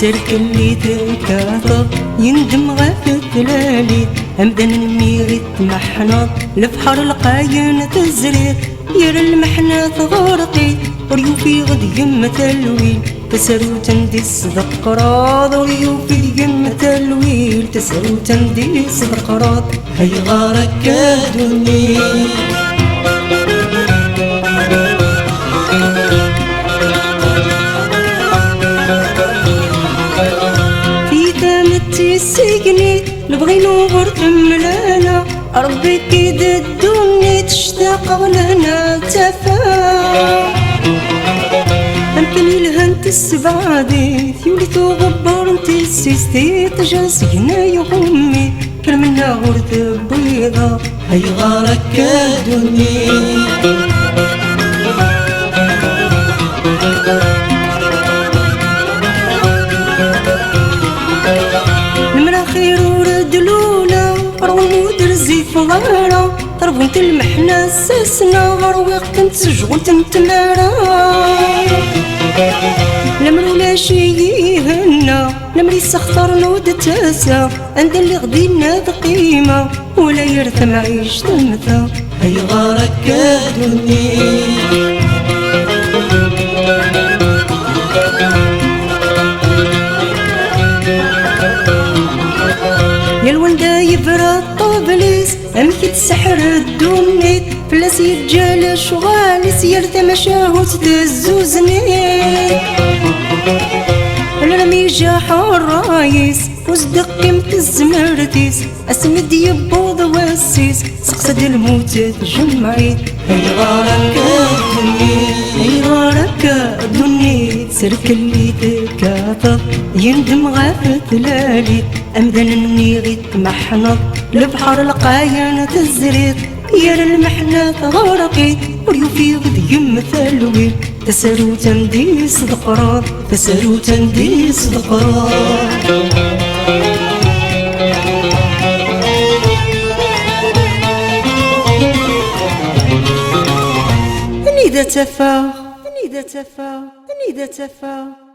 سرك اللي تكاثر يندم غاف الثلالي أمدن الميغي تمحنط لفحر القاين تزريت يرى المحنة غرقي وريوفي غد يم تلويل تسرو تندي صدق راض وريوفي يم تلويل تسرو تندي صدق راض هي غارك كادوني سيقني نبغي نوبر تملانا ربي كيد الدنيا تشتاق لنا تفا أمكن الهنت السبعادي ثيولي تغبر انت السيستي تجاسقنا يغمي كرمنا غرد بيضا هي غارك كادوني فغارة طربونت المحنة ساسنا غرويق تنتسجغل تنتمارا لمرو لا شي يهنا لمري سخطر نود تاسا عند اللي غدينا بقيمة ولا يرثم عيش تمثا هي غارك كادوني يا الوندا يبرى الطابليس أمكي تسحر الدونيت فلاس يتجال شغال سير تمشاهو تدزوزنيت الرمي جاح الرايس وصدق قيمة الزمرتيس اسمد يبوض واسيس سقسد الموت تجمعيت هي غارك الدنيا هي غارك الدنيا سرك اللي تكاثر يندم غاف ثلالي أمدن النيغي تمحنط لبحر القاين تزريت يرى المحنة غرقيت وريوفي غد يم ثلويل تسرو تندي صدق راض تسرو تندي صدق راض أني ذا تفا أني ذا تفا أني ذا تفا